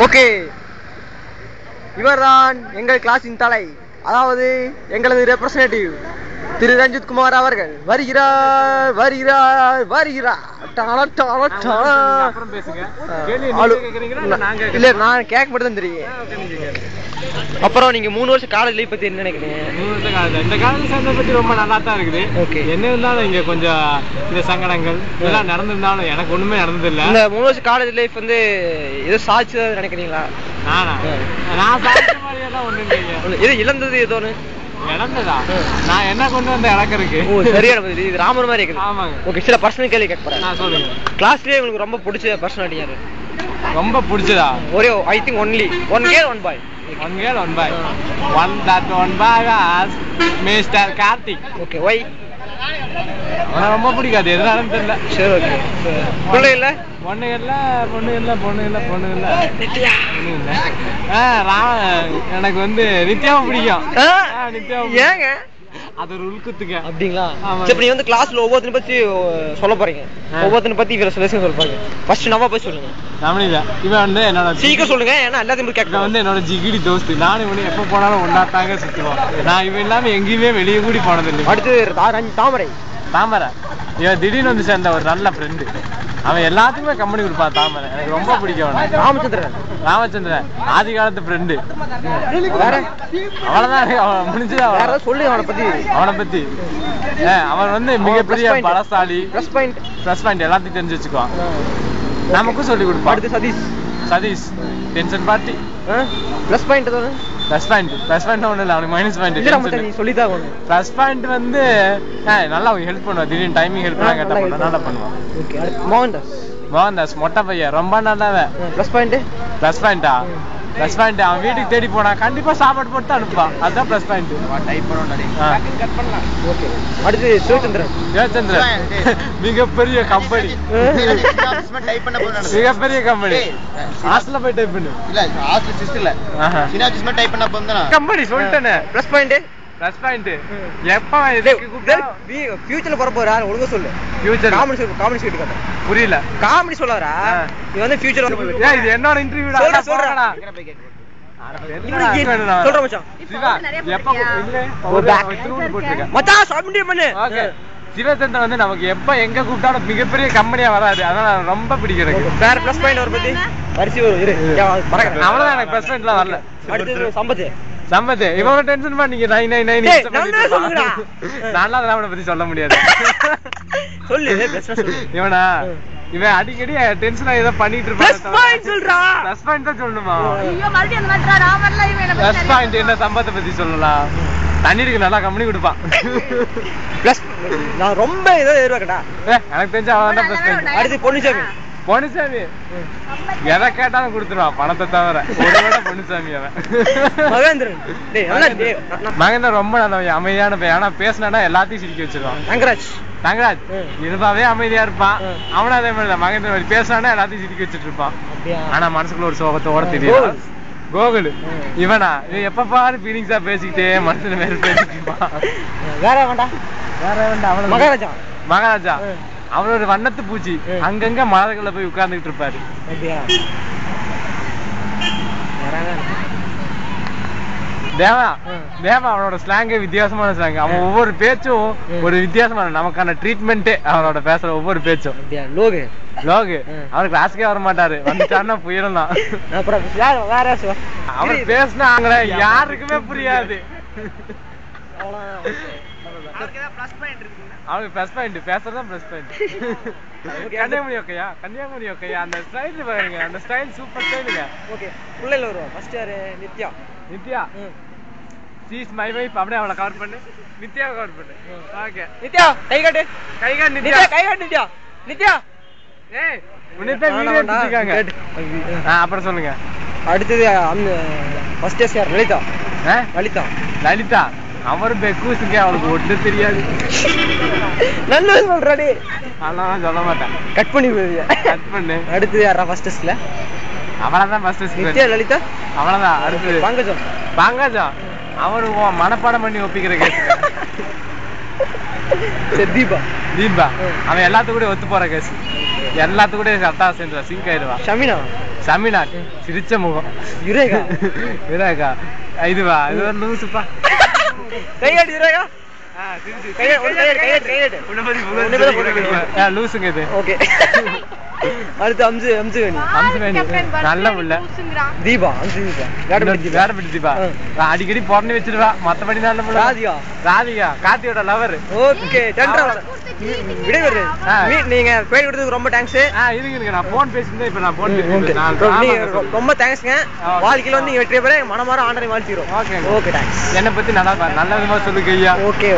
Okay, இவர்தான் எங்கள் கிளாஸின் தலை, அதாவது எங்களது ரெப்ரசன்டேட்டிவ் திரு ரஞ்சித் குமார் அவர்கள் வருகிறார் வருகிறார் வருகிறார். இல்ல, நான் கேட்க மட்டும் தான் தெரியும். அப்புறம் நீங்க 3 வருஷம் காலேஜ் லைஃப் பத்தி என்ன நினைக்கிறீங்க? 3 வருஷம் காலேஜ், இந்த காலேஜ் சேர்ந்த பத்தி ரொம்ப நல்லா தான் இருக்குது. ஓகே, என்ன இருந்தாலும் இங்க கொஞ்சம் இந்த சங்கடங்கள் இதெல்லாம் நடந்திருந்தாலும் எனக்கு ஒண்ணுமே நடந்ததில்லை. இந்த 3 வருஷம் காலேஜ் லைஃப் வந்து ஏதோ சாட்சி நினைக்கிறீங்களா? நான் சாப்பிட்ட மாதிரியெல்லாம் ஒண்ணு இல்லைங்க. இது இழந்தது ஏதோ ஒன்று இழந்ததா? நான் என்ன கொண்டு வந்த இழக்கிறதுக்கு? ஓ, சரியான இது ராமர் மாதிரி இருக்குது. ஆமாங்க. ஓகே, சில பர்சனல் கேள்வி கேட்க போறேன். நான் சொல்லுங்க. கிளாஸ்லயே உங்களுக்கு ரொம்ப பிடிச்ச பர்சனாலிட்டி யாரு? ரொம்ப பிடிச்சதா? ஒரே I think only one girl one boy. One girl, one boy. One boy was Mr. Karthik. Okay, why? அவனை ரொம்ப பிடிக்காது, எதனாலும் தெரியல. சரி, ஓகே. பிள்ளை இல்ல? பொண்ணு இல்ல. எனக்கு வந்து நித்யாவும் பிடிக்கும். நித்யாவும். ஏங்க? அது ஒரு உள்குத்துங்க. அப்படிங்களா? சரி, நீ வந்து கிளாஸ்ல ஒவ்வொருத்தனை பத்தி சொல்ல போறீங்க. ஒவ்வொருத்தனை பத்தி இவர சொல்ல போறீங்க. ஃபர்ஸ்ட் நம்ம போய் சொல்லுங்க. தமிழ்ல இவன் வந்து என்னோட சீக்கிரம் சொல்லுங்க, ஏன்னா எல்லாத்தையும் கேட்க வந்து என்னோட ஜிகிடி தோஸ்து. நானும் இவனு எப்ப போனாலும் ஒன்னாத்தாங்க சுத்துவோம். நான் இவன் இல்லாம எங்கேயுமே வெளியே கூடி போனதில்லை. அடுத்து தாமரை. இவன் திடீர்னு வந்து சேர்ந்த ஒரு நல்ல ஃப்ரெண்டு. அவன் எல்லாத்துக்குமே கம்பெனி கொடுப்பான். தாமரை எனக்கு ரொம்ப பிடிக்கும். ராமச்சந்திரன் ஆதி காலத்து ஃப்ரெண்டு. அவ்வளவுதான், அவன் முடிஞ்சதா சொல்லு. அவனை பத்தி அவன் வந்து மிகப்பெரிய பலசாலி. ப்ளஸ் பாயிண்ட் எல்லாத்தையும் தெரிஞ்சு வச்சுக்குவான். நமக்கும் சொல்லி கொடுப்பான். அடுத்து Satish tension party. Plus point ஒண்ணு இல்ல, அவனுக்கு மைனஸ் பாயிண்ட். சொல்லிதான் ப்ளஸ் பாயிண்ட் வந்து நல்லா ஹெல்ப் பண்ணுவான். திடீர்னு டைமிங் ஹெல்ப் பண்ணா கேட்டா நல்லா பண்ணுவான். மோகன்தாஸ் மொட்டை பையன், ரொம்ப நல்லாவே. ப்ளஸ் பாயிண்டா? ப்ளஸ் பாயிண்ட் அவன் வீட்டுக்கு தேடி போனா கண்டிப்பா சாப்பாடு போட்டு அனுப்புவான். அதுதான் ப்ளஸ் பாயிண்ட். அடுத்து சிவச்சந்திரன். மிகப்பெரிய கம்பெனி. ஹாஸ்டல்ல போய் டைப் பண்ணு. கம்பெனி சொல்லிட்டேனே. ப்ளஸ் பாயிண்ட் எப்ப ஃபியூச்சர்ல போற போறா ஒழுங்கா சொல்லு. ஃபியூச்சர் காமெடி சொல்லிட்டு காட்டு. புரியல. காமெடி சொல்லாதடா. நீ வந்து ஃபியூச்சர்ல ஏய், இது என்னோட இன்டர்வியூடா. சொல்றடா. சொல்ற மச்சான். சிவா எப்ப இல்ல ஒரு த்ரூட் போட்டுருக்க மச்சான். சப்மிட் பண்ணு. ஓகே. சிவச்சந்திரன் வந்து நமக்கு எப்ப எங்க கூப்பிட்டாலும் மிகப்பெரிய கம்பெனியா வராது. அதனால ரொம்ப பிடிக்கும். வேற ப்ளஸ் பாயிண்ட் ஒரு பத்தி பரிசு வரும். இரு, அவ்வளவுதான். எனக்கு ப்ளஸ் பாயிண்ட்லாம் வரல. அடுத்து சம்பத். இவங்க டென்ஷன் பண்ணீங்க. 999 நல்லா அவனை பத்தி சொல்ல முடியாது. சொல்லு. இவனா இவன் அடிக்கடி டென்ஷனா ஏதோ பண்ணிட்டு இருப்பான். ப்ளஸ் பாயிண்ட் தான் சொல்லணுமா? ப்ளஸ் பாயிண்ட் என்ன? சம்பத்தை பத்தி சொல்லலாம். தண்ணீருக்கு நல்லா கம்பெனி கொடுப்பான். நான் ரொம்ப ஏதோ எதிர்பார்க்கடா. எனக்கு தெரிஞ்ச அவன் தான் ப்ளஸ் பாயிண்ட். அடுத்து பொன்னுசாமி எதை கேட்டாலும் கொடுத்துருவான், பணத்தை தவிர. ஒரு பொன்னுசாமி அவன். மகேந்திரன் ரொம்ப நல்லவன், அமைதியான பையன். ஆனா பேசினா எல்லாத்தையும் சிரிக்க வச்சிருவான். தங்கராஜ் இயல்பாவே அமைதியா இருப்பான். அவனும் அதே மாதிரி மகேந்திரன் பேசினா எல்லாத்தையும் சிரிக்க வச்சுட்டு இருப்பான். ஆனா மனசுக்குள்ள ஒரு சோகத்தோட தெரியும். கோகுல் இவனா இவன் எப்ப பாரு ஃபீலிங்ஸா பேசிக்கிட்டே மனசுல மேல பேசிட்டு இருப்பான். வேற வேண்டாம். அவன மகாராஜா அவனோட வண்ணத்து பூச்சி. அங்கங்க மலர்கள்ல போய் உட்கார்ந்துட்டு இருப்பாரு. தேவா அவனோட ஸ்லாங்கே வித்தியாசமான ஸ்லாங். அவன் ஒவ்வொரு பேச்சும் ஒரு வித்தியாசமான நமக்கான ட்ரீட்மெண்ட்டே. அவனோட பேசுற ஒவ்வொரு பேச்சும். லோகு அவன் கிளாஸ்க்கே வர மாட்டாரு. வந்துட்டான்னா புயலாம். அவன் பேசினா அவங்கள யாருக்குமே புரியாது. அவனுக்கு ப்ளஸ் பாயிண்ட் பேசுறதுதான் ப்ளஸ் பாயிண்ட். கன்னியாகுமரி ஓகேயா? அந்த ஸ்டைல் பாருங்க, அந்த ஸ்டைல் சூப்பர் ஸ்டைலுங்க. ஓகே, புள்ளைல வருவா. ஃபர்ஸ்ட் யாரு? Nithya. She is my wife. அப்படியே அவளை கவர் பண்ணு. நித்யாவை கவர் பண்ணு. ஓகே. நித்யா கை காட்டு. நித்யா ஏய் உன்னைத்தான் வீடியோ எடுத்துட்டாங்க. அப்புறம் சொல்லுங்க. அடுத்தது அந்த ஃபர்ஸ்ட் இயர் யார்? லலிதா. அவர் பெக்கூசுங்க, அவளுக்கு ஒட்டு தெரியாது. நல்ல சொல்றாடி. அதெல்லாம் சொல்ல மாட்டேன். கட் பண்ணு. அடுத்தது யாரா ஃபர்ஸ்ட் இயர்ல? அவளதான் ஃபர்ஸ்ட் இயர். நித்யா, லலிதா அவளதான். அடுத்தது பங்கஜம். அவரு மனப்பாடம் பண்ணி ஒப்பிக்கிற கேஸ். தீபா அவன் எல்லாத்துக்கூட ஒத்து போற கேஸ். எல்லாத்துக்கூட கரெக்டா சேர்ந்துவா, சிங்க் ஆயிடுவா. சமினாட் சிரிச்ச முகம். யுரேகா யுரேகா இதுவா இது ஒரு லூசுப்பா. கைகாட்டி யுரேகா லூசுங்க இது. ஓகே அடுத்து அம்சுவேணி நல்ல புள்ள. தீபா வேடப்பட்டி தீபா அடிக்கடி பொறந்து வச்சிருவா. மத்தபடி நல்ல புள்ள. ராதிகா கார்த்தியோட லவர். ஓகே விடைபெறு. நீங்க பேர் கொடுத்ததுக்கு ரொம்ப தேங்க்ஸ். இதுங்க நான் போன் பேசியிருந்தேன். இப்ப நான் போன் பேசிட்டேன். ரொம்ப தேங்க்ஸ்ங்க. வாழ்க்கையில வந்து வெற்றிய பெற மனமார ஆண்டரை வாழ்த்திரோம். Okay thanks. என்னை பத்தி நல்லா நல்ல விதமா சொல்லுங்க ஐயா. ஓகே.